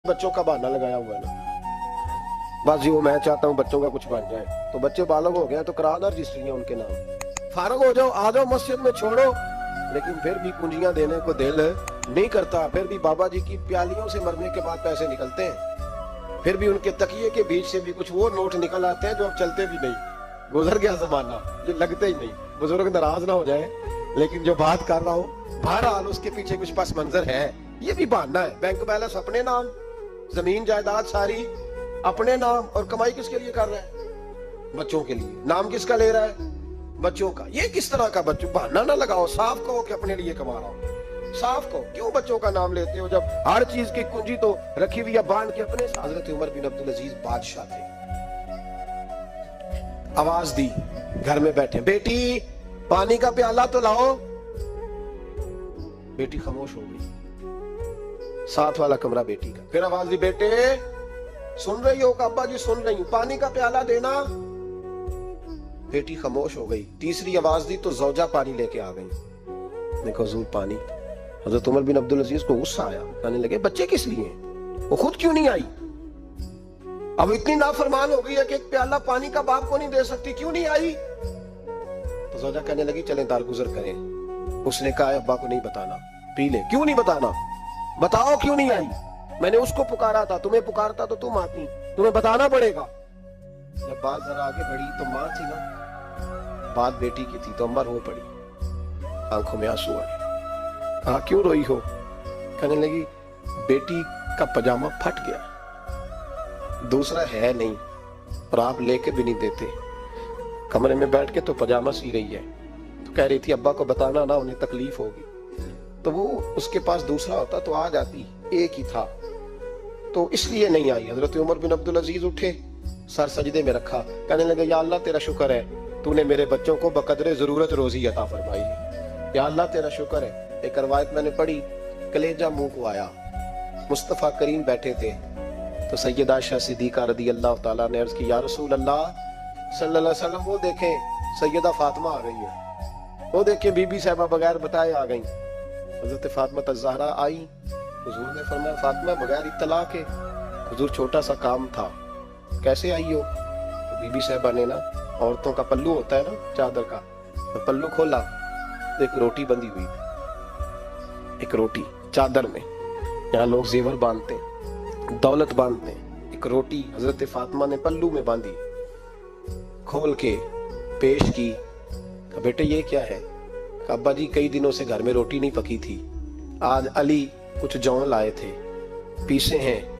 बच्चों का बहाना लगाया हुआ है ना, बस जी वो मैं चाहता हूँ बच्चों का कुछ बन जाए। तो बच्चे बालग हो गए तो करा दो रजिस्ट्रियां उनके नाम, फारग हो जाओ, आ जाओ मस्जिद में छोड़ो। लेकिन फिर भी कुंजियां देने को दिल नहीं करता। फिर भी बाबा जी की प्यालियों से मरने के बाद पैसे निकलते हैं, फिर भी उनके तकिए के बीच से भी कुछ वो नोट निकल आते हैं जो अब चलते भी नहीं। गुजर गया जमाना, जो लगते ही नहीं। बुजुर्ग नाराज ना हो जाए, लेकिन जो बात कर रहा हूँ बहरहाल उसके पीछे कुछ पस मंजर है। ये भी बहाना है। बैंक बैलेंस अपने नाम, जमीन जायदाद सारी अपने नाम, और कमाई किसके लिए कर रहा है? बच्चों के लिए। नाम किसका ले रहा है? बच्चों का। ये किस तरह का बच्चों? बहाना ना लगाओ, साफ कहो कि अपने लिए कमा रहा हूं। साफ कहो, क्यों बच्चों का नाम लेते हो जब हर चीज की कुंजी तो रखी हुई है बांध के अपने। हजरत उमर बिन अब्दुल अजीज बादशाह थे। आवाज दी, घर में बैठे, बेटी पानी का प्याला तो लाओ। बेटी खामोश हो गई। साथ वाला कमरा बेटी का। फिर आवाज दी, बेटे सुन रही हो? अब्बा जी सुन रही हूं, पानी का प्याला देना। बेटी खामोश हो गई। तीसरी आवाज दी तो जौजा पानी लेके आ गई। देखो हुजूर पानी। हजरत उमर बिन अब्दुल अजीज को गुस्सा आया, कहने लगे बच्चे किस लिए? वो खुद क्यों नहीं आई? अब इतनी नाफरमान हो गई है कि एक प्याला पानी का बाप को नहीं दे सकती, क्यों नहीं आई? तो जौजा कहने लगी चलें दारगुजर करें। उसने कहा अब्बा को नहीं बताना, पी ले। क्यों नहीं बताना? बताओ क्यों नहीं आई? मैंने उसको पुकारा था, तुम्हें पुकारता तो तुम आती, तुम्हें बताना पड़ेगा। जब बात जरा आगे बढ़ी तो मां थी ना, बात बेटी की थी तो अम्मा रो पड़ी, आंखों में आंसू आए। कहा क्यों रोई हो? कहने लगी बेटी का पजामा फट गया, दूसरा है नहीं, और आप लेके भी नहीं देते। कमरे में बैठ के तो पजामा सी रही है, तो कह रही थी अब्बा को बताना ना, उन्हें तकलीफ होगी। तो वो उसके पास दूसरा होता तो आ जाती, एक ही था, तो इसलिए नहीं आई। हजरत उमर बिन अब्दुल अजीज उठे, सर सजदे में रखा, कहने लगे या अल्लाह तेरा शुक्र है, तूने मेरे बच्चों को बकदरे जरूरत रोजी अता फरमाई है। या अल्लाह तेरा शुक्र है। एक रवायत मैंने पढ़ी, कलेजा मुंह को आया। मुस्तफा करीम बैठे थे तो सैयदा आयशा सिद्दीका रदी अल्लाह ताला ने अर्ज की, या रसूल अल्लाह सल्लल्लाहु अलैहि वसल्लम, वो देखें सैयदा फातिमा आ गई है, वो देखें बीबी साहबा बगैर बताए आ गई। हजरत फातिमा ज़हरा आई, हुजूर ने फरमाया फातिमा बगैर इत्तला के। हुजूर छोटा सा काम था, कैसे आई हो? तो बीबी साहबा ने ना, औरतों का पल्लू होता है ना चादर का, तो पल्लू खोला तो एक रोटी बंधी हुई थी। एक रोटी चादर में, यहाँ लोग जेवर बांधते हैं, दौलत बांधते हैं, एक रोटी हजरत फातिमा ने पल्लू में बांधी, खोल के पेश की। बेटे ये क्या है? अब्बा जी कई दिनों से घर में रोटी नहीं पकी थी, आज अली कुछ जौन लाए थे, पीसे हैं,